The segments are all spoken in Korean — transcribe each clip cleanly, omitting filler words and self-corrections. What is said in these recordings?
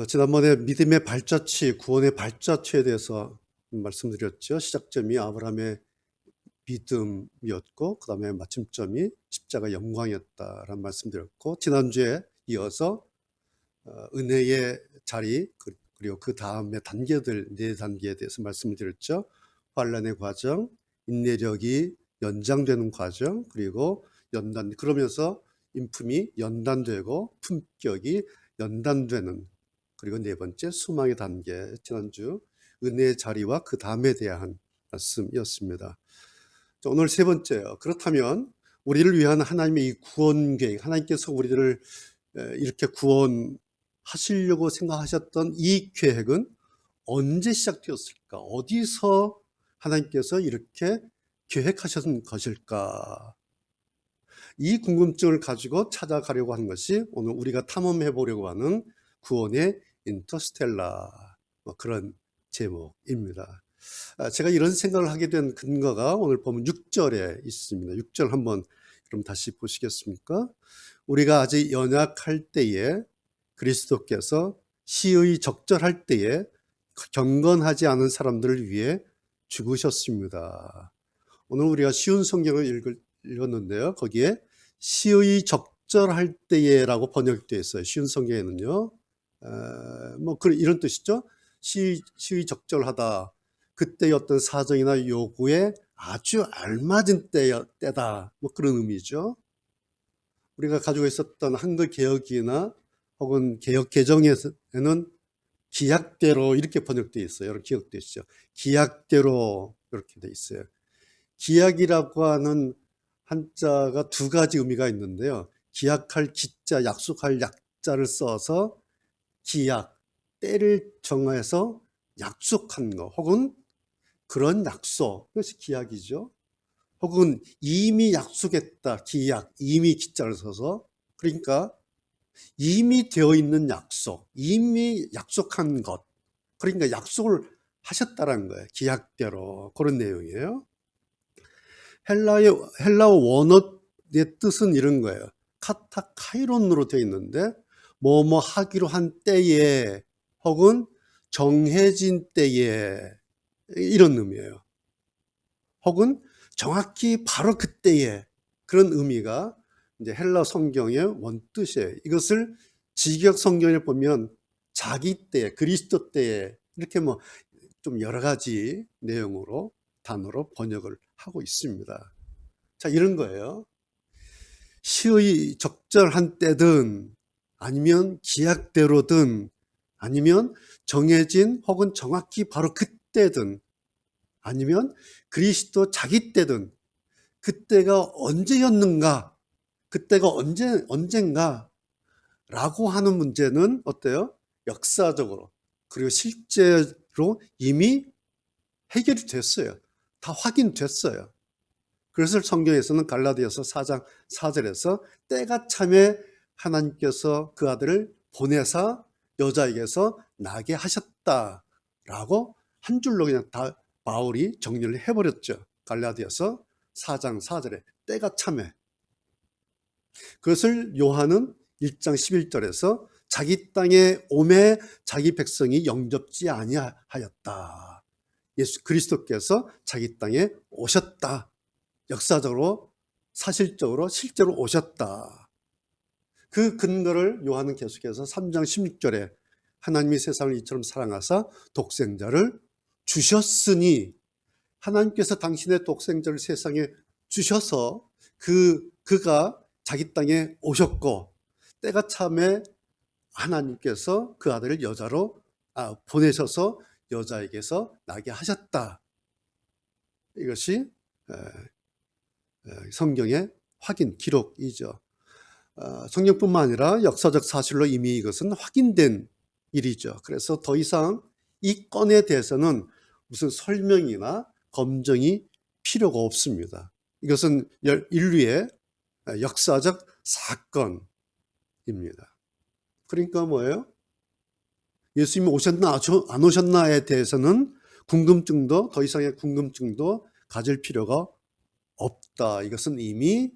지난번에 믿음의 발자취, 구원의 발자취에 대해서 말씀드렸죠. 시작점이 아브라함의 믿음이었고, 그 다음에 마침점이 십자가 영광이었다라는 말씀드렸고, 지난주에 이어서 은혜의 자리, 그리고 그 다음에 단계들, 네 단계에 대해서 말씀을 드렸죠. 환난의 과정, 인내력이 연장되는 과정, 그리고 그러면서 인품이 연단되고 품격이 연단되는, 그리고 네 번째 수망의 단계, 지난주 은혜의 자리와 그 다음에 대한 말씀이었습니다. 오늘 세 번째요. 그렇다면 우리를 위한 하나님의 이 구원 계획, 하나님께서 우리들을 이렇게 구원하시려고 생각하셨던 이 계획은 언제 시작되었을까? 어디서 하나님께서 이렇게 계획하셨던 것일까? 이 궁금증을 가지고 찾아가려고 하는 것이 오늘 우리가 탐험해 보려고 하는 구원의 인터스텔라, 그런 제목입니다. 제가 이런 생각을 하게 된 근거가 오늘 보면 6절에 있습니다. 6절 한번 그럼 다시 보시겠습니까? 우리가 아직 연약할 때에 그리스도께서 시의 적절할 때에 경건하지 않은 사람들을 위해 죽으셨습니다. 오늘 우리가 쉬운 성경을 읽었는데요. 거기에 시의 적절할 때에라고 번역되어 있어요. 쉬운 성경에는요. 이런 뜻이죠. 시의 적절하다. 그때의 어떤 사정이나 요구에 아주 알맞은 때다. 그런 의미죠. 우리가 가지고 있었던 한글 개혁이나 혹은 개혁 개정에는 기약대로 이렇게 번역되어 있어요. 여러분 기억되시죠? 기약대로 이렇게 되어 있어요. 기약이라고 하는 한자가 두 가지 의미가 있는데요. 기약할 기자, 약속할 약자를 써서 기약, 때를 정해서 약속한 거, 혹은 그런 약속, 그것이 기약이죠. 혹은 이미 약속했다, 기약, 이미 기자를 써서, 그러니까 이미 되어 있는 약속, 이미 약속한 것, 그러니까 약속을 하셨다는 거예요. 기약대로. 그런 내용이에요. 헬라어 원어의 뜻은 이런 거예요. 카타카이론으로 되어 있는데 뭐뭐 하기로 한 때에 혹은 정해진 때에, 이런 의미예요. 혹은 정확히 바로 그때에, 그런 의미가 이제 헬라 성경의 원뜻이에요. 이것을 직역 성경에 보면 자기 때, 그리스도 때에, 이렇게 좀 여러 가지 내용으로 단어로 번역을 하고 있습니다. 자, 이런 거예요. 시의 적절한 때든 아니면 기약대로든 아니면 정해진 혹은 정확히 바로 그때든 아니면 그리스도 자기 때든, 그때가 언제였는가, 그때가 언젠가 라고 하는 문제는 어때요? 역사적으로 그리고 실제로 이미 해결이 됐어요. 다 확인됐어요. 그래서 성경에서는 갈라디아서 4장 4절에서 때가 참에 하나님께서 그 아들을 보내사 여자에게서 나게 하셨다라고 한 줄로 그냥 다 바울이 정리를 해버렸죠. 갈라디아서 4장 4절에 때가 참에. 그것을 요한은 1장 11절에서 자기 땅에 오매 자기 백성이 영접지 아니하였다. 예수 그리스도께서 자기 땅에 오셨다. 역사적으로, 사실적으로, 실제로 오셨다. 그 근거를 요한은 계속해서 3장 16절에 하나님이 세상을 이처럼 사랑하사 독생자를 주셨으니, 하나님께서 당신의 독생자를 세상에 주셔서 그가 자기 땅에 오셨고, 때가 참에 하나님께서 그 아들을 여자로 보내셔서 여자에게서 나게 하셨다. 이것이 성경의 확인, 기록이죠. 성경뿐만 아니라 역사적 사실로 이미 이것은 확인된 일이죠. 그래서 더 이상 이 건에 대해서는 무슨 설명이나 검증이 필요가 없습니다. 이것은 인류의 역사적 사건입니다. 그러니까 뭐예요? 예수님이 오셨나 안 오셨나에 대해서는 궁금증도, 더 이상의 궁금증도 가질 필요가 없다. 이것은 이미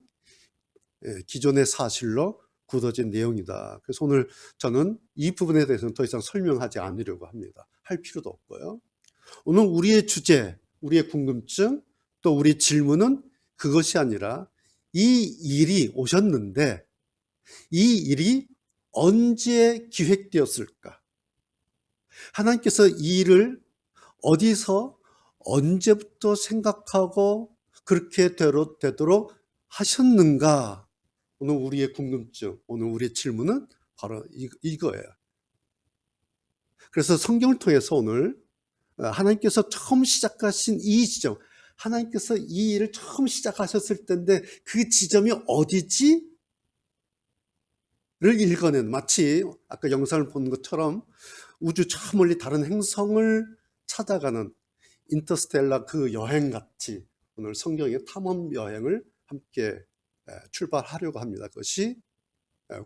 기존의 사실로 굳어진 내용이다. 그래서 오늘 저는 이 부분에 대해서는 더 이상 설명하지 않으려고 합니다. 할 필요도 없고요. 오늘 우리의 주제, 우리의 궁금증, 또 우리 질문은 그것이 아니라 이 일이 오셨는데 이 일이 언제 기획되었을까? 하나님께서 이 일을 어디서 언제부터 생각하고 그렇게 되도록 하셨는가? 오늘 우리의 궁금증, 오늘 우리의 질문은 바로 이거예요. 그래서 성경을 통해서 오늘 하나님께서 처음 시작하신 이 지점, 하나님께서 이 일을 처음 시작하셨을 때인데 그 지점이 어디지? 를 읽어낸, 마치 아까 영상을 본 것처럼 우주 저 멀리 다른 행성을 찾아가는 인터스텔라 그 여행같이 오늘 성경의 탐험 여행을 함께 출발하려고 합니다. 그것이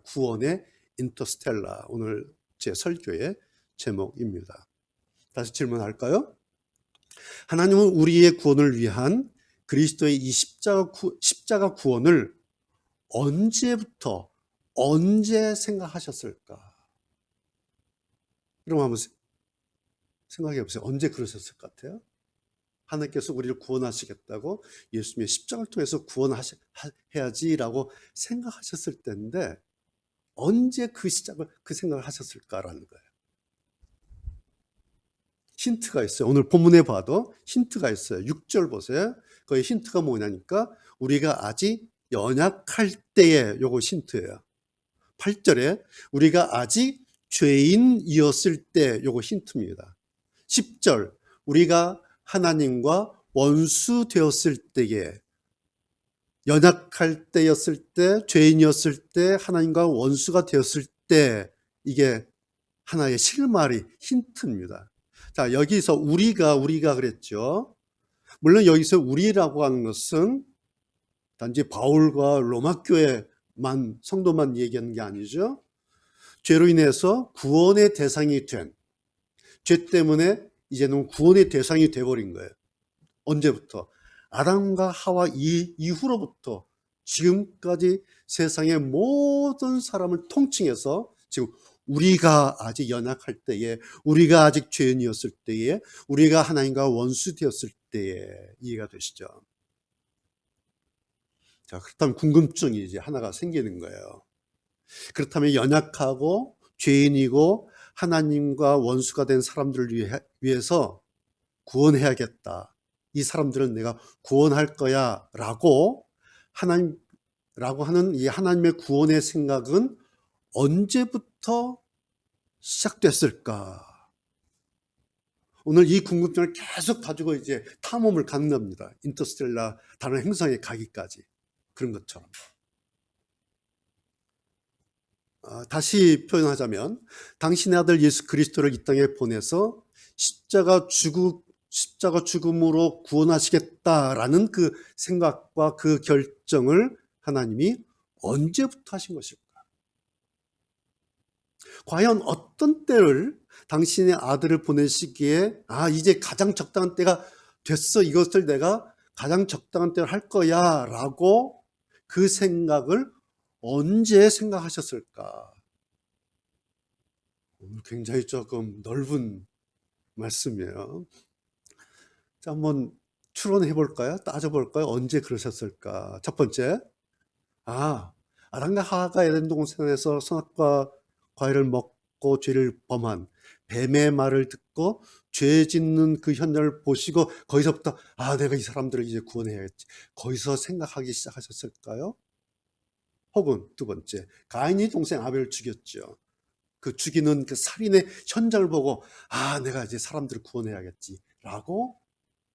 구원의 인터스텔라, 오늘 제 설교의 제목입니다. 다시 질문할까요? 하나님은 우리의 구원을 위한 그리스도의 이 십자가 구원을 언제부터 언제 생각하셨을까? 그럼 한번 생각해 보세요. 언제 그러셨을 것 같아요? 하나님께서 우리를 구원하시겠다고 예수님의 십자가를 통해서 구원해야지라고 생각하셨을 때인데 언제 그 생각을 하셨을까라는 거예요. 힌트가 있어요. 오늘 본문에 봐도 힌트가 있어요. 6절 보세요. 거기 힌트가 뭐냐니까 우리가 아직 연약할 때의 요거 힌트예요. 8절에 우리가 아직 죄인이었을 때 요거 힌트입니다. 10절 우리가 하나님과 원수 되었을 때에 연약할 때였을 때 죄인이었을 때 하나님과 원수가 되었을 때 이게 하나의 실마리 힌트입니다. 자, 여기서 우리가 그랬죠. 물론 여기서 우리라고 하는 것은 단지 바울과 로마 교회만 성도만 얘기하는 게 아니죠. 죄로 인해서 구원의 대상이 된, 죄 때문에 이제는 구원의 대상이 돼버린 거예요. 언제부터? 아담과 하와 이후로부터 지금까지 세상의 모든 사람을 통칭해서 지금 우리가 아직 연약할 때에, 우리가 아직 죄인이었을 때에, 우리가 하나님과 원수 되었을 때에 이해가 되시죠? 자, 그렇다면 궁금증이 이제 하나가 생기는 거예요. 그렇다면 연약하고 죄인이고 하나님과 원수가 된 사람들을 위해서 구원해야겠다. 이 사람들은 내가 구원할 거야 라고 하는 이 하나님의 구원의 생각은 언제부터 시작됐을까? 오늘 이 궁금증을 계속 가지고 이제 탐험을 가는 겁니다. 인터스텔라 다른 행성에 가기까지. 그런 것처럼. 다시 표현하자면 당신의 아들 예수 그리스도를 이 땅에 보내서 십자가 죽음으로 구원하시겠다라는 그 생각과 그 결정을 하나님이 언제부터 하신 것일까? 과연 어떤 때를 당신의 아들을 보내시기에 이제 가장 적당한 때가 됐어. 이것을 내가 가장 적당한 때를 할 거야 라고 그 생각을 언제 생각하셨을까? 오늘 굉장히 조금 넓은 말씀이에요. 자, 한번 추론해 볼까요? 따져 볼까요? 언제 그러셨을까? 첫 번째, 아담과 하와가 에덴 동산에서 선악과 과일을 먹고 죄를 범한 뱀의 말을 듣고 죄 짓는 그 현장을 보시고 거기서부터 내가 이 사람들을 이제 구원해야겠지. 거기서 생각하기 시작하셨을까요? 혹은 두 번째, 가인이 동생 아벨을 죽였죠. 그 죽이는 그 살인의 현장을 보고 내가 이제 사람들을 구원해야겠지 라고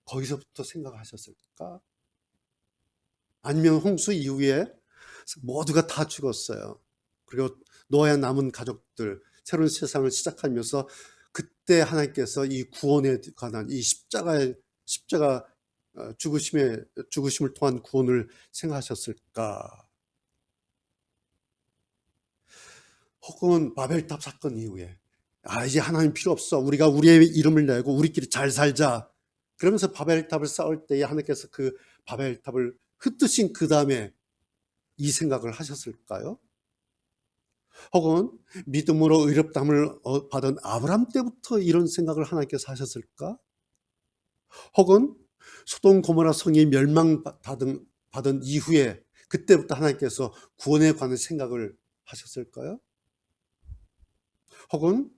거기서부터 생각하셨을까? 아니면 홍수 이후에 모두가 다 죽었어요. 그리고 노아의 남은 가족들 새로운 세상을 시작하면서 그때 하나님께서 이 구원에 관한 이 십자가 죽으심을 통한 구원을 생각하셨을까? 혹은 바벨탑 사건 이후에 이제 하나님 필요 없어. 우리가 우리의 이름을 내고 우리끼리 잘 살자. 그러면서 바벨탑을 쌓을 때에 하나님께서 그 바벨탑을 흩으신 그 다음에 이 생각을 하셨을까요? 혹은 믿음으로 의롭다함을 받은 아브라함 때부터 이런 생각을 하나님께서 하셨을까? 혹은 소돔 고모라 성이 멸망받은 이후에 그때부터 하나님께서 구원에 관한 생각을 하셨을까요? 혹은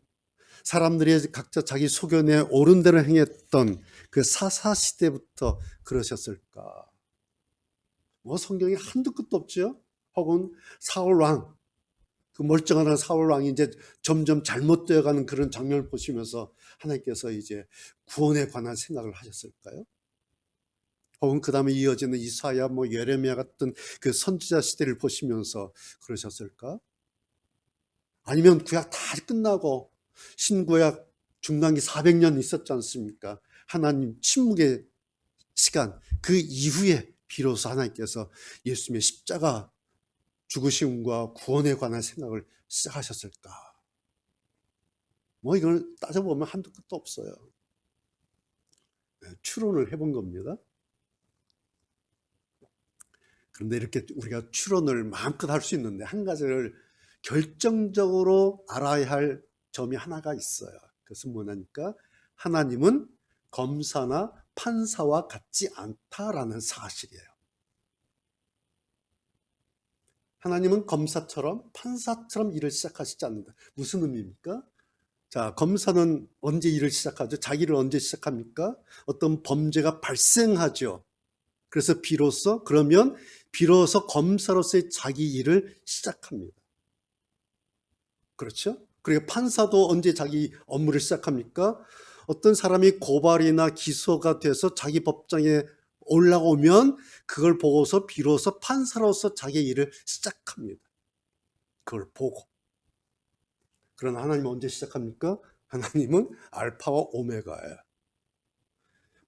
사람들이 각자 자기 소견에 옳은 대로 행했던 그 사사시대부터 그러셨을까? 뭐 성경에 한두 끝도 없죠. 혹은 사울왕, 그 멀쩡한 사울왕이 이제 점점 잘못되어가는 그런 장면을 보시면서 하나님께서 이제 구원에 관한 생각을 하셨을까요? 혹은 그 다음에 이어지는 이사야, 예레미야 같은 그 선지자 시대를 보시면서 그러셨을까? 아니면 구약 다 끝나고 신구약 중간기 400년 있었지 않습니까? 하나님 침묵의 시간, 그 이후에 비로소 하나님께서 예수님의 십자가 죽으심과 구원에 관한 생각을 시작하셨을까? 이걸 따져보면 한두 끝도 없어요. 추론을 해본 겁니다. 그런데 이렇게 우리가 추론을 마음껏 할 수 있는데 한 가지를 결정적으로 알아야 할 점이 하나가 있어요. 그것은 뭐냐니까 하나님은 검사나 판사와 같지 않다라는 사실이에요. 하나님은 검사처럼 판사처럼 일을 시작하시지 않는다. 무슨 의미입니까? 자, 검사는 언제 일을 시작하죠? 자기를 언제 시작합니까? 어떤 범죄가 발생하죠. 그래서 그러면 비로소 검사로서의 자기 일을 시작합니다. 그렇죠? 그리고 판사도 언제 자기 업무를 시작합니까? 어떤 사람이 고발이나 기소가 돼서 자기 법정에 올라오면 그걸 보고서 비로소 판사로서 자기 일을 시작합니다. 그걸 보고. 그러나 하나님은 언제 시작합니까? 하나님은 알파와 오메가예요.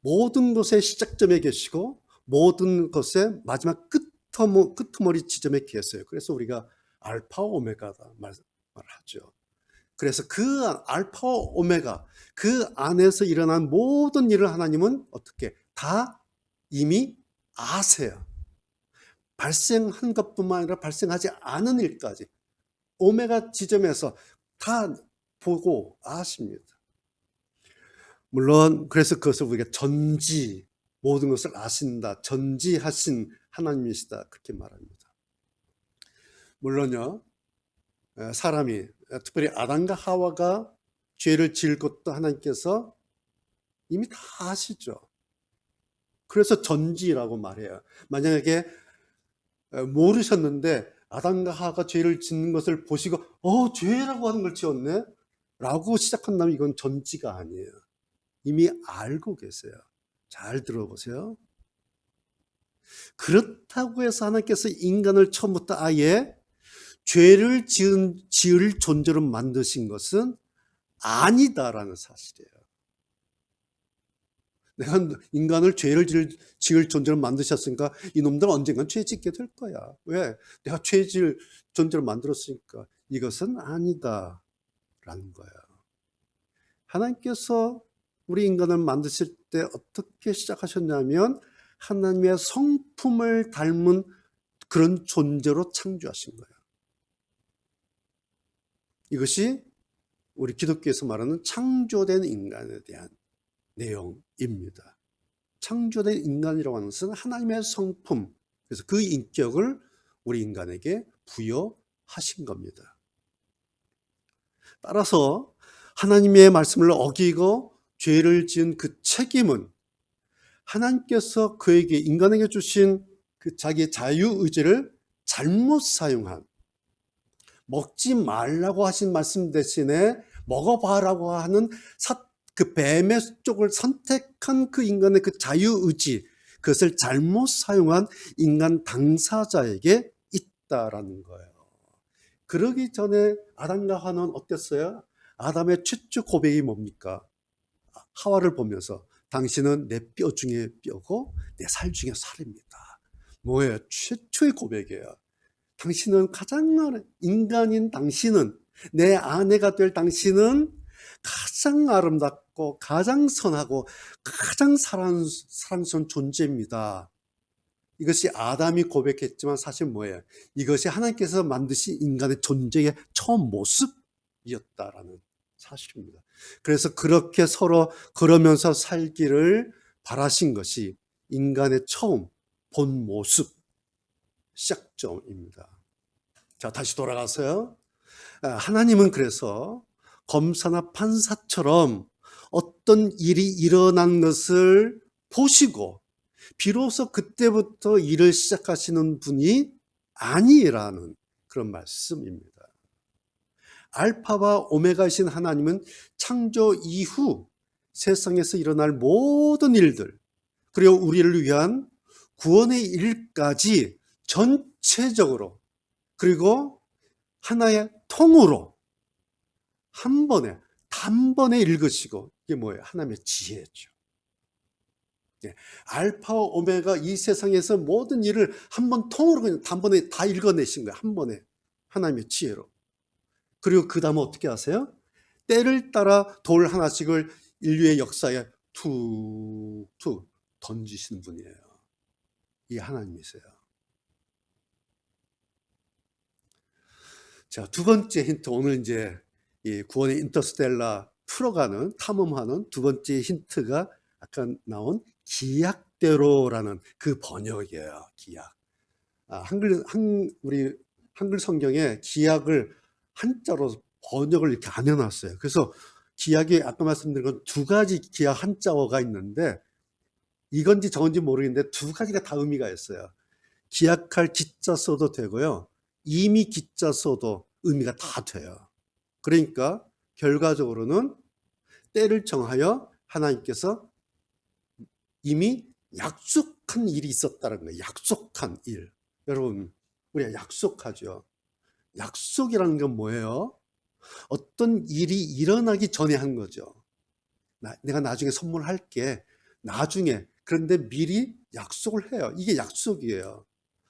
모든 것의 시작점에 계시고 모든 것의 마지막 끄트머리 지점에 계세요. 그래서 우리가 알파와 오메가다 말하죠. 그래서 그 알파와 오메가, 그 안에서 일어난 모든 일을 하나님은 어떻게 다 이미 아세요. 발생한 것뿐만 아니라 발생하지 않은 일까지 오메가 지점에서 다 보고 아십니다. 물론 그래서 그것을 우리가 모든 것을 아신다, 전지하신 하나님이시다 그렇게 말합니다. 물론요, 사람이 특별히 아담과 하와가 죄를 지을 것도 하나님께서 이미 다 아시죠. 그래서 전지라고 말해요. 만약에 모르셨는데 아담과 하와가 죄를 짓는 것을 보시고 죄라고 하는 걸 지었네? 라고 시작한다면 이건 전지가 아니에요. 이미 알고 계세요. 잘 들어보세요. 그렇다고 해서 하나님께서 인간을 처음부터 아예 죄를 지을 존재로 만드신 것은 아니다라는 사실이에요. 내가 인간을 죄를 지을 존재로 만드셨으니까 이놈들은 언젠간 죄 짓게 될 거야. 왜? 내가 죄 지을 존재로 만들었으니까. 이것은 아니다라는 거예요. 하나님께서 우리 인간을 만드실 때 어떻게 시작하셨냐면 하나님의 성품을 닮은 그런 존재로 창조하신 거예요. 이것이 우리 기독교에서 말하는 창조된 인간에 대한 내용입니다. 창조된 인간이라고 하는 것은 하나님의 성품, 그래서 그 인격을 우리 인간에게 부여하신 겁니다. 따라서 하나님의 말씀을 어기고 죄를 지은 그 책임은 하나님께서 인간에게 주신 그 자기의 자유의지를 잘못 사용한, 먹지 말라고 하신 말씀 대신에 먹어봐라고 하는 그 뱀의 쪽을 선택한 그 인간의 그 자유의지, 그것을 잘못 사용한 인간 당사자에게 있다라는 거예요. 그러기 전에 아담과 하와는 어땠어요? 아담의 최초 고백이 뭡니까? 하와를 보면서 당신은 내 뼈 중에 뼈고 내 살 중에 살입니다. 뭐예요? 최초의 고백이에요. 당신은 인간인 당신은, 내 아내가 될 당신은 가장 아름답고 가장 선하고 가장 사랑스러운 존재입니다. 이것이 아담이 고백했지만 사실 뭐예요? 이것이 하나님께서 만드신 인간의 존재의 처음 모습이었다라는 사실입니다. 그래서 그렇게 서로 그러면서 살기를 바라신 것이 인간의 처음 본 모습, 시작점입니다. 자, 다시 돌아가서요. 하나님은 그래서 검사나 판사처럼 어떤 일이 일어난 것을 보시고 비로소 그때부터 일을 시작하시는 분이 아니라는 그런 말씀입니다. 알파와 오메가이신 하나님은 창조 이후 세상에서 일어날 모든 일들, 그리고 우리를 위한 구원의 일까지 전체적으로, 그리고 하나의 통으로 한 번에 단번에 읽으시고, 이게 뭐예요? 하나님의 지혜죠. 알파와 오메가 이 세상에서 모든 일을 한 번 통으로 그냥 단번에 다 읽어내신 거예요. 한 번에 하나님의 지혜로. 그리고 그 다음에 어떻게 하세요? 때를 따라 돌 하나씩을 인류의 역사에 툭툭 던지시는 분이에요. 이 하나님이세요. 자, 두 번째 힌트. 오늘 이제 이 구원의 인터스텔라 풀어가는, 탐험하는 두 번째 힌트가 아까 나온 기약대로라는 그 번역이에요. 기약. 우리 한글 성경에 기약을 한자로 번역을 이렇게 안 해놨어요. 그래서 기약이 아까 말씀드린 건 두 가지 기약 한자어가 있는데 이건지 저건지 모르겠는데 두 가지가 다 의미가 있어요. 기약할 기자 써도 되고요. 이미 기자 써도 의미가 다 돼요. 그러니까 결과적으로는 때를 정하여 하나님께서 이미 약속한 일이 있었다는 거예요. 약속한 일. 여러분, 우리가 약속하죠. 약속이라는 건 뭐예요? 어떤 일이 일어나기 전에 한 거죠. 내가 나중에 선물할게. 나중에. 그런데 미리 약속을 해요. 이게 약속이에요.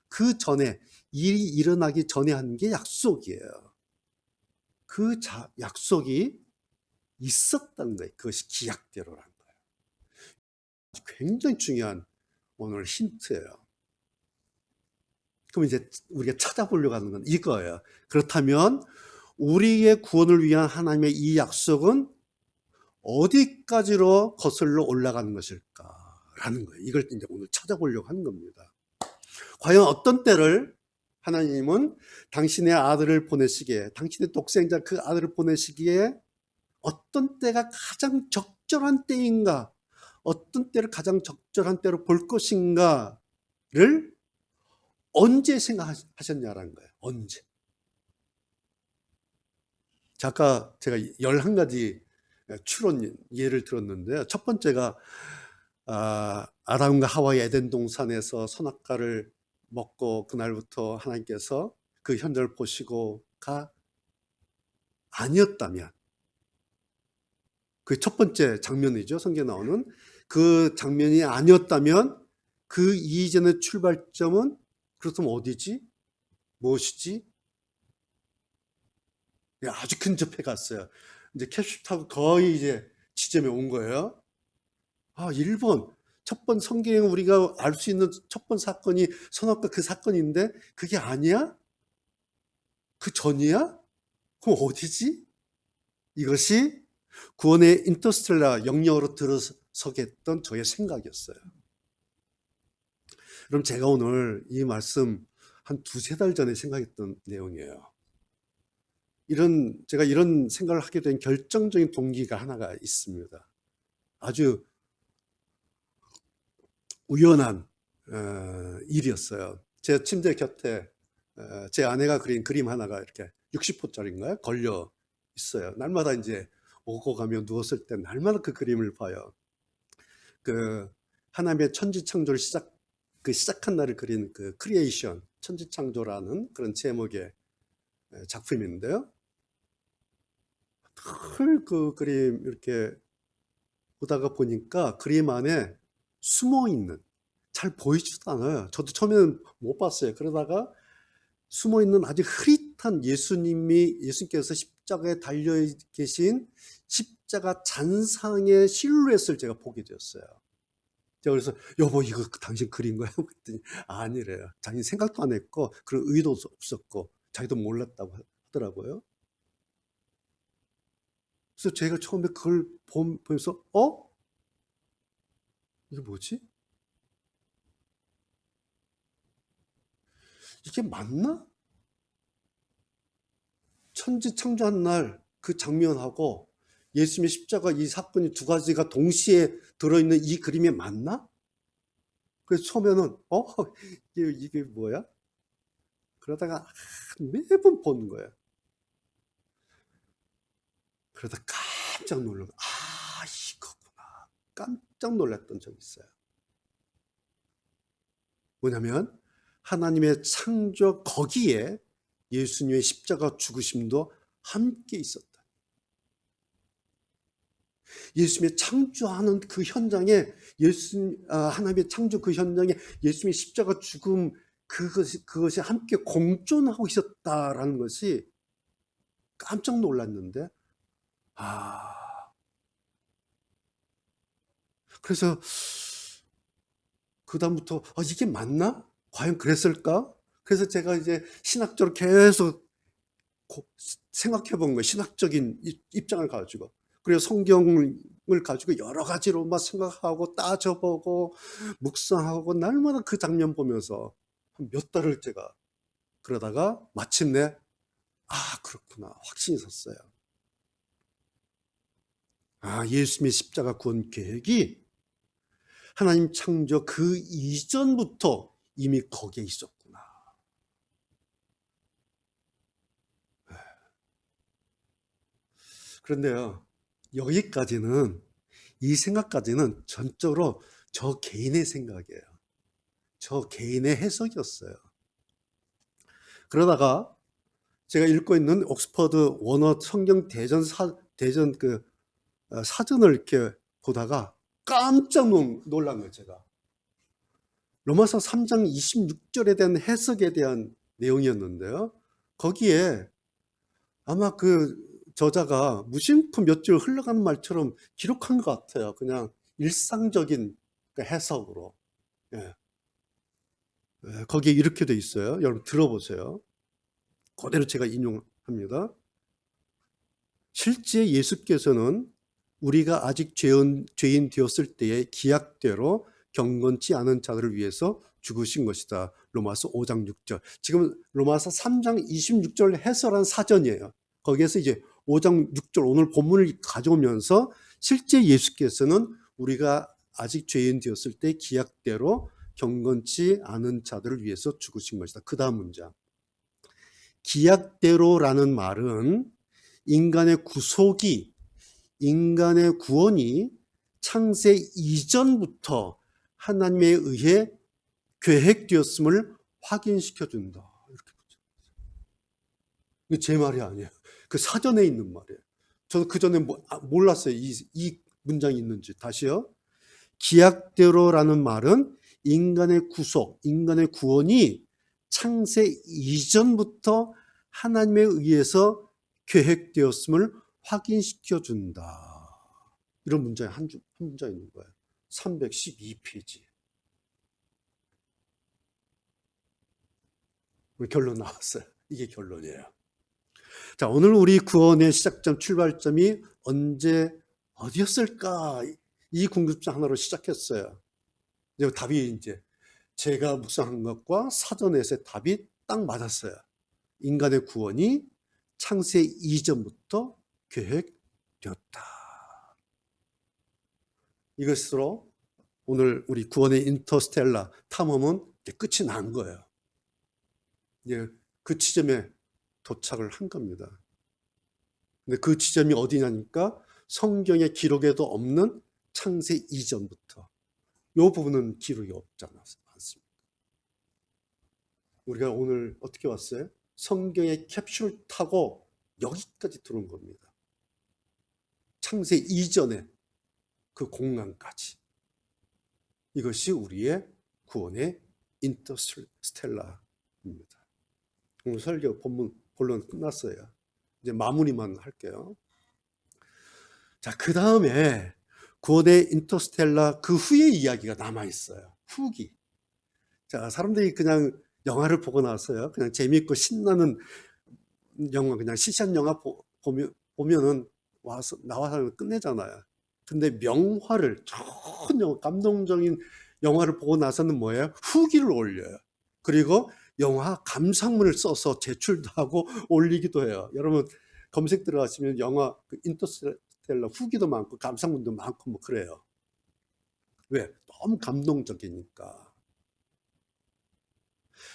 그 전에, 일이 일어나기 전에 한 게 약속이에요. 그 약속이 있었다는 거예요. 그것이 기약대로라는 거예요. 굉장히 중요한 오늘 힌트예요. 그럼 이제 우리가 찾아보려고 하는 건 이거예요. 그렇다면 우리의 구원을 위한 하나님의 이 약속은 어디까지로 거슬러 올라가는 것일까라는 거예요. 이걸 이제 오늘 찾아보려고 하는 겁니다. 과연 어떤 때를 하나님은 당신의 아들을 보내시기에, 당신의 독생자 그 아들을 보내시기에 어떤 때가 가장 적절한 때인가, 어떤 때를 가장 적절한 때로 볼 것인가를 언제 생각하셨냐라는 거예요. 언제. 아까 제가 11가지 추론 예를 들었는데요. 첫 번째가 아담과 하와의 에덴 동산에서 선악과를 먹고 그날부터 하나님께서 그 현장을 보시고가 아니었다면, 그 첫 번째 장면이죠. 성경에 나오는 그 장면이 아니었다면 그 이전의 출발점은 그렇다면 어디지? 무엇이지? 아주 근접해 갔어요. 이제 캡슐 타고 거의 이제 지점에 온 거예요. 일본. 첫 번 성경에 우리가 알 수 있는 첫 번 사건이 선악과 그 사건인데 그게 아니야? 그 전이야? 그럼 어디지? 이것이 구원의 인터스텔라 영역으로 들어서게 했던 저의 생각이었어요. 그럼 제가 오늘 이 말씀 한 두세 달 전에 생각했던 내용이에요. 제가 이런 생각을 하게 된 결정적인 동기가 하나가 있습니다. 아주 우연한 일이었어요. 제 침대 곁에 제 아내가 그린 그림 하나가 이렇게 60호짜리인가요? 걸려 있어요. 날마다 이제 오고 가며 누웠을 때 날마다 그 그림을 봐요. 그 하나님의 천지창조를 시작한 날을 그린 그 크리에이션, 천지창조라는 그런 제목의 작품인데요. 늘 그 그림 이렇게 보다가 보니까 그림 안에 숨어 있는, 잘 보이지도 않아요. 저도 처음에는 못 봤어요. 그러다가 숨어 있는 아주 흐릿한 예수님께서 십자가에 달려 계신 십자가 잔상의 실루엣을 제가 보게 되었어요. 제가 그래서 여보 이거 당신 그린 거야? 그랬더니 아니래요. 자기 생각도 안 했고 그런 의도도 없었고 자기도 몰랐다고 하더라고요. 그래서 제가 처음에 그걸 보면서 이게 뭐지? 이게 맞나? 천지창조한 날 그 장면하고 예수님의 십자가 이 사건이 두 가지가 동시에 들어있는 이 그림이 맞나? 그래서 처음에는 이게 뭐야? 그러다가 매번 보는 거예요. 그러다 깜짝 놀라고 이거구나. 깜짝 놀랐던 적이 있어요. 뭐냐면 하나님의 창조 거기에 예수님의 십자가 죽으심도 함께 있었다. 예수님의 창조하는 그 현장에 하나님의 창조 그 현장에 예수님의 십자가 죽음 그것이 함께 공존하고 있었다라는 것이 깜짝 놀랐는데 그래서 그다음부터 이게 맞나? 과연 그랬을까? 그래서 제가 이제 신학적으로 계속 생각해 본 거예요. 신학적인 입장을 가지고. 그래서 성경을 가지고 여러 가지로 막 생각하고 따져보고 묵상하고 날마다 그 장면 보면서 몇 달을 제가 그러다가 마침내 그렇구나 확신이 섰어요. 예수님의 십자가 구원 계획이 하나님 창조 그 이전부터 이미 거기에 있었구나. 그런데요, 여기까지는 이 생각까지는 전적으로 저 개인의 생각이에요. 저 개인의 해석이었어요. 그러다가 제가 읽고 있는 옥스퍼드 원어 성경 대전 그 사전을 이렇게 보다가 깜짝 놀란 거예요, 제가. 로마서 3장 26절에 대한 해석에 대한 내용이었는데요. 거기에 아마 그 저자가 무심코 몇 줄 흘러가는 말처럼 기록한 것 같아요. 그냥 일상적인 해석으로. 예. 거기에 이렇게 돼 있어요. 여러분 들어보세요. 그대로 제가 인용합니다. 실제 예수께서는 우리가 아직 죄인 되었을 때의 기약대로 경건치 않은 자들을 위해서 죽으신 것이다. 로마서 5장 6절. 지금 로마서 3장 26절 해설한 사전이에요. 거기에서 이제 5장 6절 오늘 본문을 가져오면서 실제 예수께서는 우리가 아직 죄인 되었을 때 기약대로 경건치 않은 자들을 위해서 죽으신 것이다. 그 다음 문장. 기약대로라는 말은 인간의 구속이, 인간의 구원이 창세 이전부터 하나님에 의해 계획되었음을 확인시켜준다. 이렇게 보죠. 이게 제 말이 아니에요. 그 사전에 있는 말이에요. 저도 그 전에 몰랐어요. 이 문장이 있는지. 다시요. 기약대로라는 말은 인간의 구속, 인간의 구원이 창세 이전부터 하나님에 의해서 계획되었음을 확인시켜준다. 이런 문장이 한 문장 있는 거예요. 312페이지. 결론 나왔어요. 이게 결론이에요. 자, 오늘 우리 구원의 시작점, 출발점이 어디였을까? 이 궁금증 하나로 시작했어요. 이제 답이 이제 제가 묵상한 것과 사전에서의 답이 딱 맞았어요. 인간의 구원이 창세 이전부터 계획되었다. 이것으로 오늘 우리 구원의 인터스텔라 탐험은 끝이 난 거예요. 이제 그 지점에 도착을 한 겁니다. 근데 그 지점이 어디냐니까 성경의 기록에도 없는 창세 이전부터. 이 부분은 기록이 없지 않습니까? 우리가 오늘 어떻게 왔어요? 성경의 캡슐 타고 여기까지 들어온 겁니다. 창세 이전에 그 공간까지. 이것이 우리의 구원의 인터스텔라입니다. 오늘 설교 본론 끝났어요. 이제 마무리만 할게요. 자, 그 다음에 구원의 인터스텔라 그 후의 이야기가 남아있어요. 후기. 자, 사람들이 그냥 영화를 보고 나서요. 그냥 재미있고 신나는 영화, 그냥 시시한 영화 보면은 나와서 끝내잖아요. 근데 명화를, 좋은 영화, 감동적인 영화를 보고 나서는 뭐예요? 후기를 올려요. 그리고 영화 감상문을 써서 제출도 하고 올리기도 해요. 여러분 검색 들어가시면 영화 인터스텔라 후기도 많고 감상문도 많고 뭐 그래요. 왜? 너무 감동적이니까.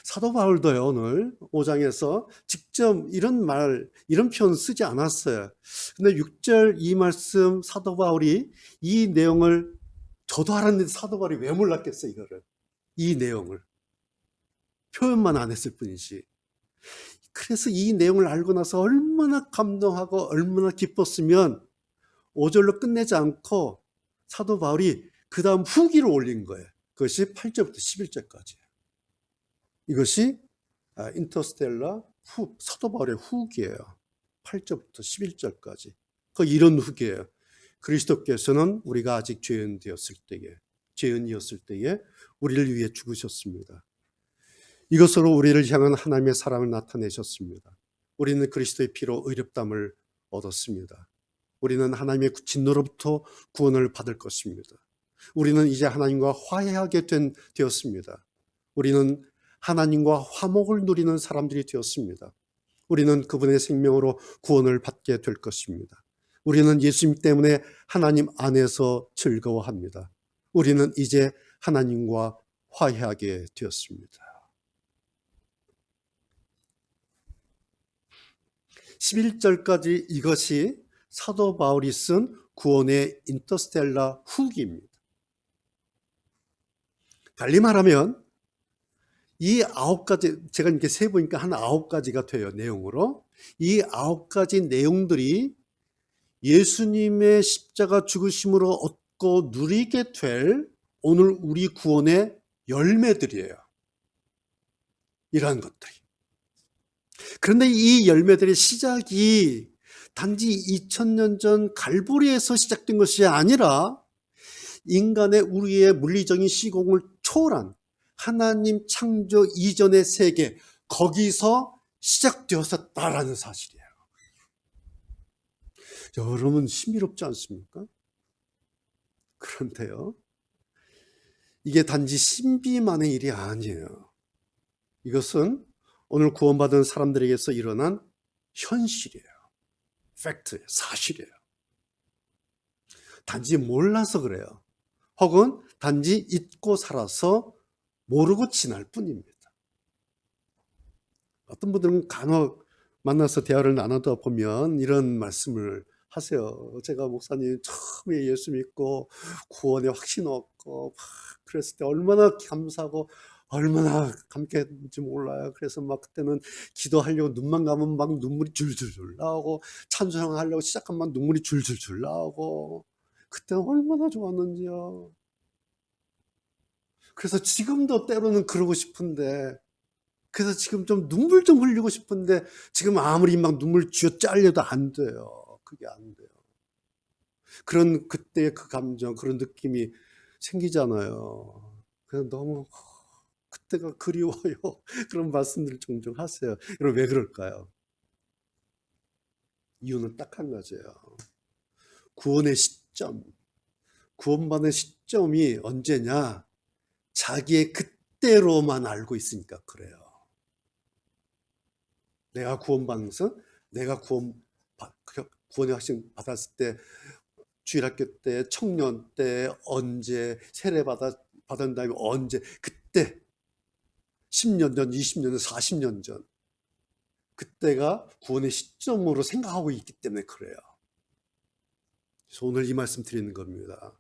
사도 바울도요, 오늘 5장에서 직접 이런 표현 쓰지 않았어요. 근데 6절 이 말씀 사도 바울이 이 내용을 저도 알았는데 사도 바울이 왜 몰랐겠어요, 이거를. 이 내용을. 표현만 안 했을 뿐이지. 그래서 이 내용을 알고 나서 얼마나 감동하고 얼마나 기뻤으면 5절로 끝내지 않고 사도 바울이 그 다음 후기를 올린 거예요. 그것이 8절부터 11절까지. 이것이 인터스텔라 사도 바울의 후기예요. 8절부터 11절까지. 그 이런 후기예요. 그리스도께서는 우리가 아직 죄인이었을 때에 우리를 위해 죽으셨습니다. 이것으로 우리를 향한 하나님의 사랑을 나타내셨습니다. 우리는 그리스도의 피로 의롭다함을 얻었습니다. 우리는 하나님의 진노로부터 구원을 받을 것입니다. 우리는 이제 하나님과 화해하게 되었습니다. 우리는 하나님과 화목을 누리는 사람들이 되었습니다. 우리는 그분의 생명으로 구원을 받게 될 것입니다. 우리는 예수님 때문에 하나님 안에서 즐거워합니다. 우리는 이제 하나님과 화해하게 되었습니다. 11절까지 이것이 사도 바울이 쓴 구원의 인터스텔라 후기입니다. 달리 말하면 이 9가지, 제가 이렇게 세보니까 한 9가지가 돼요, 내용으로. 이 9가지 내용들이 예수님의 십자가 죽으심으로 얻고 누리게 될 오늘 우리 구원의 열매들이에요. 이러한 것들이. 그런데 이 열매들의 시작이 단지 2000년 전 갈보리에서 시작된 것이 아니라 인간의 우리의 물리적인 시공을 초월한 하나님 창조 이전의 세계, 거기서 시작되었었다라는 사실이에요. 여러분 신비롭지 않습니까? 그런데요, 이게 단지 신비만의 일이 아니에요. 이것은 오늘 구원받은 사람들에게서 일어난 현실이에요. 팩트예요. 사실이에요. 단지 몰라서 그래요. 혹은 단지 잊고 살아서 모르고 지날 뿐입니다. 어떤 분들은 간혹 만나서 대화를 나누다 보면 이런 말씀을 하세요. 제가 목사님 처음에 예수 믿고 구원의 확신 얻고 그랬을 때 얼마나 감사하고 얼마나 감격했는지 몰라요. 그래서 막 그때는 기도하려고 눈만 감으면 막 눈물이 줄줄줄 나오고 찬송하려고 시작하면 눈물이 줄줄줄 나오고 그때는 얼마나 좋았는지요. 그래서 지금도 때로는 그러고 싶은데, 그래서 지금 좀 눈물 좀 흘리고 싶은데 지금 아무리 막 눈물 쥐어 짜려도 안 돼요. 그게 안 돼요. 그런 그때의 그 감정, 그런 느낌이 생기잖아요. 그래서 너무 그때가 그리워요. 그런 말씀들을 종종 하세요. 여러분 왜 그럴까요? 이유는 딱 한 가지예요. 구원의 시점, 구원받는 시점이 언제냐? 자기의 그때로만 알고 있으니까 그래요. 내가 구원받는 것은 내가 구원의 확신 받았을 때, 주일학교 때, 청년 때, 언제, 세례 받은 다음에 언제, 그때 10년 전, 20년 전, 40년 전, 그때가 구원의 시점으로 생각하고 있기 때문에 그래요. 그래서 오늘 이 말씀 드리는 겁니다.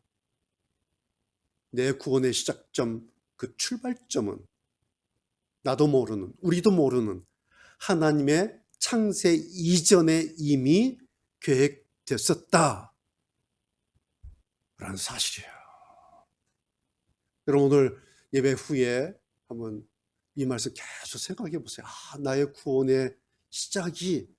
내 구원의 시작점, 그 출발점은 나도 모르는, 우리도 모르는 하나님의 창세 이전에 이미 계획됐었다 라는 사실이에요. 여러분 오늘 예배 후에 한번 이 말씀 계속 생각해 보세요. 나의 구원의 시작이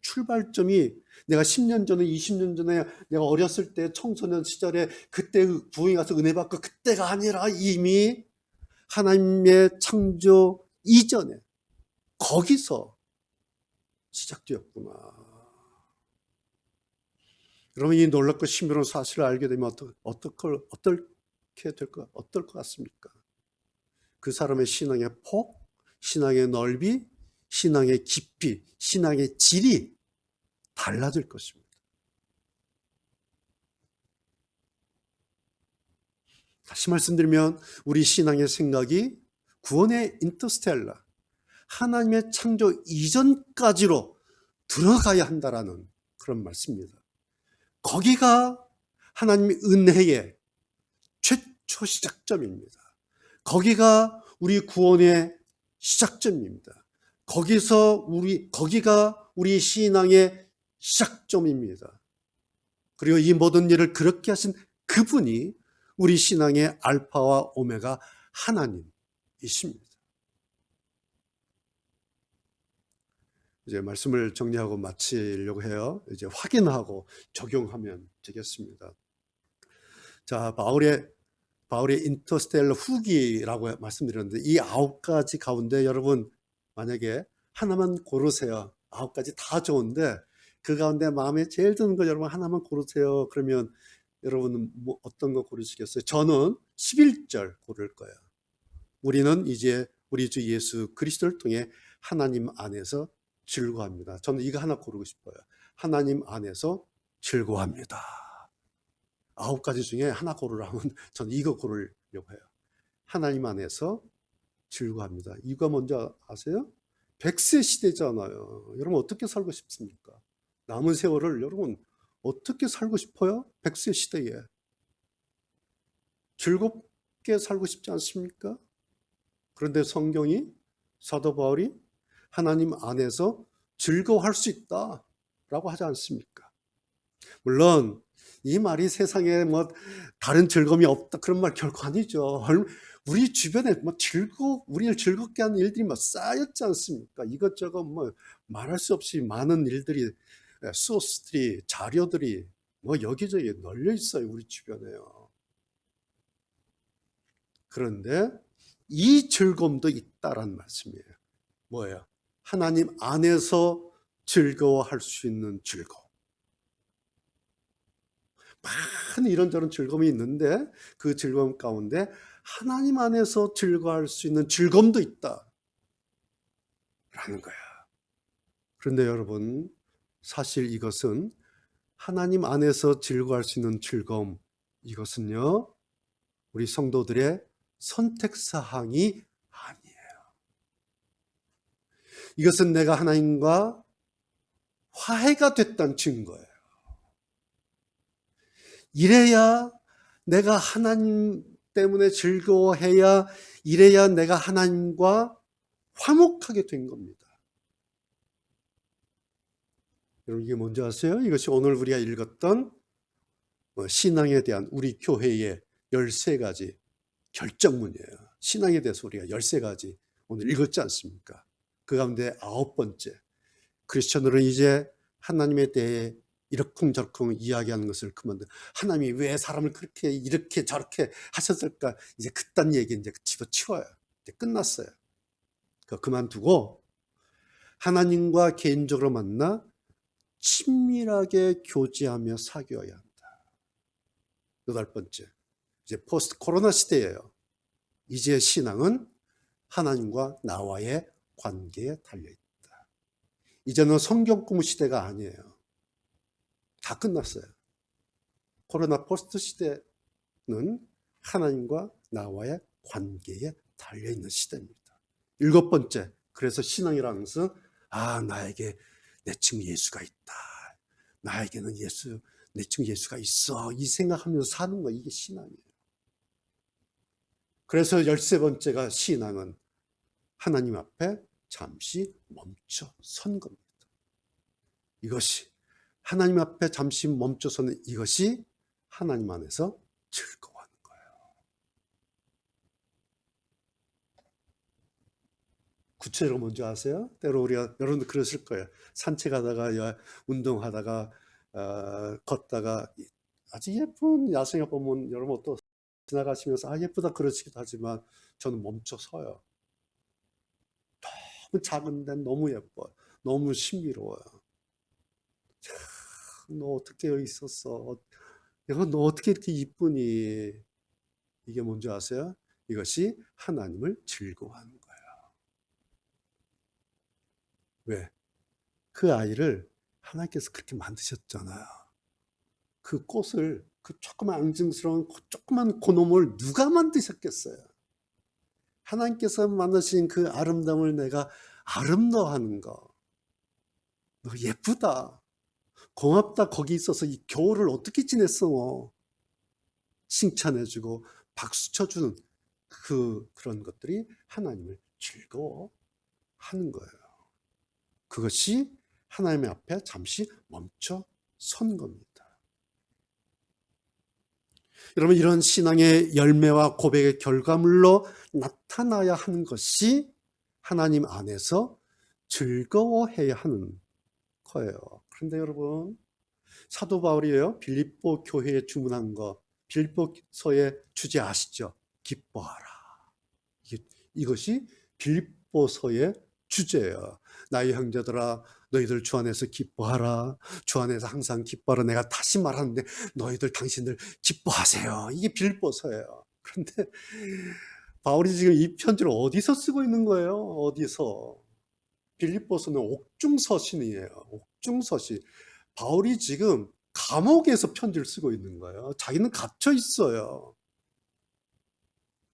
출발점이 내가 10년 전에 20년 전에 내가 어렸을 때 청소년 시절에 그때 부흥에 가서 은혜 받고 그때가 아니라 이미 하나님의 창조 이전에 거기서 시작되었구나. 여러분 이 놀랍고 신비로운 사실을 알게 되면 어떨 것 같습니까? 그 사람의 신앙의 폭, 신앙의 넓이, 신앙의 깊이, 신앙의 질이 달라질 것입니다. 다시 말씀드리면 우리 신앙의 생각이 구원의 인터스텔라, 하나님의 창조 이전까지로 들어가야 한다라는 그런 말씀입니다. 거기가 하나님의 은혜의 최초 시작점입니다. 거기가 우리 구원의 시작점입니다. 거기가 우리 신앙의 시작점입니다. 그리고 이 모든 일을 그렇게 하신 그분이 우리 신앙의 알파와 오메가 하나님이십니다. 이제 말씀을 정리하고 마치려고 해요. 이제 확인하고 적용하면 되겠습니다. 자, 바울의 인터스텔라 후기라고 말씀드렸는데 이 9가지 가운데 여러분 만약에 하나만 고르세요. 9가지 다 좋은데 그 가운데 마음에 제일 드는 거 여러분 하나만 고르세요. 그러면 여러분은 뭐 어떤 거 고르시겠어요? 저는 11절 고를 거예요. 우리는 이제 우리 주 예수 그리스도를 통해 하나님 안에서 즐거워합니다. 저는 이거 하나 고르고 싶어요. 하나님 안에서 즐거워합니다. 9가지 중에 하나 고르라면 저는 이거 고르려고 해요. 하나님 안에서 즐거워합니다. 이거 뭔지 아세요? 100세 시대잖아요. 여러분 어떻게 살고 싶습니까? 남은 세월을 여러분 어떻게 살고 싶어요? 100세 시대에. 즐겁게 살고 싶지 않습니까? 그런데 성경이 사도 바울이 하나님 안에서 즐거워할 수 있다라고 하지 않습니까? 물론 이 말이 세상에 뭐 다른 즐거움이 없다 그런 말 결코 아니죠. 우리 주변에 뭐 우리를 즐겁게 하는 일들이 뭐 쌓였지 않습니까? 이것저것 뭐 말할 수 없이 많은 일들이 소스들이 자료들이 뭐 여기저기 널려 있어요. 우리 주변에요. 그런데 이 즐거움도 있다라는 말씀이에요. 뭐예요? 하나님 안에서 즐거워할 수 있는 즐거움. 많은 이런저런 즐거움이 있는데 그 즐거움 가운데 하나님 안에서 즐거워할 수 있는 즐거움도 있다 라는 거야. 그런데 여러분 사실 이것은 하나님 안에서 즐거워할 수 있는 즐거움, 이것은요 우리 성도들의 선택사항이 아니에요. 이것은 내가 하나님과 화해가 됐다는 증거예요. 이래야 내가 하나님 때문에 즐거워해야, 이래야 내가 하나님과 화목하게 된 겁니다. 여러분 이게 뭔지 아세요? 이것이 오늘 우리가 읽었던 신앙에 대한 우리 교회의 13가지 결정문이에요. 신앙에 대해서 우리가 13가지 오늘 읽었지 않습니까? 그 가운데 9번째, 크리스천들은 이제 하나님에 대해 이러쿵저러쿵 이야기하는 것을 그만둬. 하나님이 왜 사람을 그렇게 이렇게 저렇게 하셨을까? 이제 그딴 얘기 이제 집어치워요. 이제 끝났어요. 그만두고 하나님과 개인적으로 만나 친밀하게 교제하며 사귀어야 한다. 8번째, 이제 포스트 코로나 시대예요. 이제 신앙은 하나님과 나와의 관계에 달려있다. 이제는 성경 공부 시대가 아니에요. 다 끝났어요. 코로나 포스트 시대는 하나님과 나와의 관계에 달려있는 시대입니다. 7번째, 그래서 신앙이라는 것은 나에게 내 친구 예수가 있다. 나에게는 내 친구 예수가 있어. 이 생각하면서 사는 거, 이게 신앙이에요. 그래서 13번째가 신앙은 하나님 앞에 잠시 멈춰 선 겁니다. 이것이 하나님 앞에 잠시 멈춰 서는 이것이 하나님 안에서 즐거워하는 거예요. 구체적으로 뭔지 아세요? 때로 우리가 여러분도 그러실 거예요. 산책하다가 운동하다가 걷다가 아주 예쁜 야생화 보면 여러분 또 지나가시면서 아 예쁘다 그러시기도 하지만 저는 멈춰 서요. 너무 작은데 너무 예뻐요. 너무 신비로워요. 너 어떻게 여기 있었어? 너 어떻게 이렇게 이쁘니? 이게 뭔지 아세요? 이것이 하나님을 즐거워하는 거예요. 왜? 그 아이를 하나님께서 그렇게 만드셨잖아요. 그 꽃을, 그 조그만 앙증스러운 조그만 그놈을 누가 만드셨겠어요? 하나님께서 만드신 그 아름다움을 내가 아름다워하는 거. 너 예쁘다. 고맙다. 거기 있어서 이 겨울을 어떻게 지냈어? 칭찬해주고 박수 쳐주는 그런 것들이 하나님을 즐거워하는 거예요. 그것이 하나님의 앞에 잠시 멈춰 선 겁니다. 여러분, 이런 신앙의 열매와 고백의 결과물로 나타나야 하는 것이 하나님 안에서 즐거워해야 하는 거예요. 그런데 여러분, 사도 바울이에요. 빌립보 교회에 주문한 거, 빌립보서의 주제 아시죠? 기뻐하라. 이것이 빌립보서의 주제예요. 나의 형제들아, 너희들 주 안에서 기뻐하라. 주 안에서 항상 기뻐하라. 내가 다시 말하는데 너희들 당신들 기뻐하세요. 이게 빌립보서예요. 그런데 바울이 지금 이 편지를 어디서 쓰고 있는 거예요? 어디서? 빌립보서는 옥중서신이에요. 옥중서신. 바울이 지금 감옥에서 편지를 쓰고 있는 거예요. 자기는 갇혀 있어요.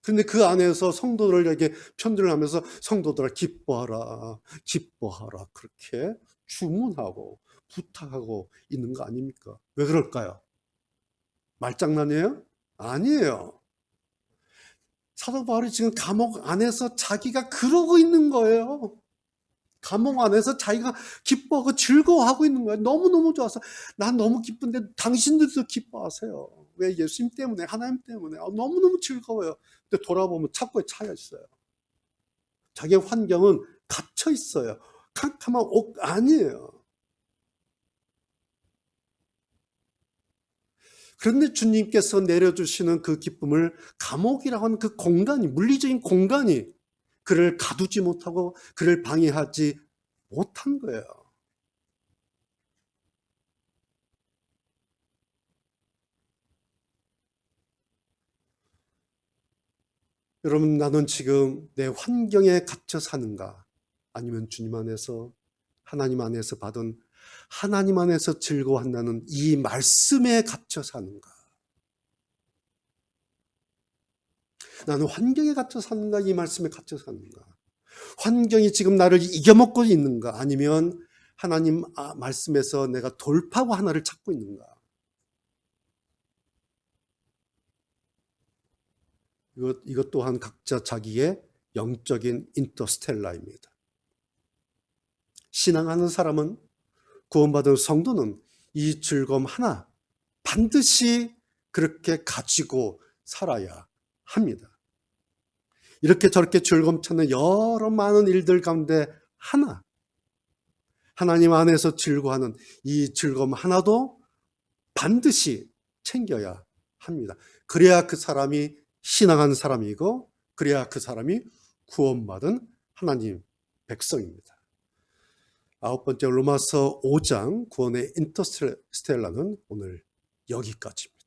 근데 그 안에서 성도들에게 편지를 하면서 성도들아 기뻐하라, 기뻐하라 그렇게 주문하고 부탁하고 있는 거 아닙니까? 왜 그럴까요? 말장난이에요? 아니에요. 사도 바울이 지금 감옥 안에서 자기가 그러고 있는 거예요. 감옥 안에서 자기가 기뻐하고 즐거워하고 있는 거예요. 너무너무 좋아서 난 너무 기쁜데 당신들도 기뻐하세요. 왜? 예수님 때문에, 하나님 때문에. 너무너무 즐거워요. 근데 돌아보면 착고에 차여 있어요. 자기의 환경은 갇혀 있어요. 캄캄한 옥 아니에요. 그런데 주님께서 내려주시는 그 기쁨을 감옥이라고 하는 그 공간이, 물리적인 공간이 그를 가두지 못하고 그를 방해하지 못한 거예요. 여러분, 나는 지금 내 환경에 갇혀 사는가? 아니면 주님 안에서, 하나님 안에서 받은, 하나님 안에서 즐거워한다는 이 말씀에 갇혀 사는가? 나는 환경에 갇혀 사는가? 이 말씀에 갇혀 사는가? 환경이 지금 나를 이겨먹고 있는가? 아니면 하나님 말씀에서 내가 돌파구 하나를 찾고 있는가? 이것 또한 각자 자기의 영적인 인터스텔라입니다. 신앙하는 사람은, 구원받은 성도는 이 즐거움 하나 반드시 그렇게 가지고 살아야 합니다. 이렇게 저렇게 즐거움 찾는 여러 많은 일들 가운데 하나, 하나님 안에서 즐거워하는 이 즐거움 하나도 반드시 챙겨야 합니다. 그래야 그 사람이 신앙한 사람이고, 그래야 그 사람이 구원받은 하나님 백성입니다. 아홉 번째, 로마서 5장 구원의 인터스텔라는 오늘 여기까지입니다.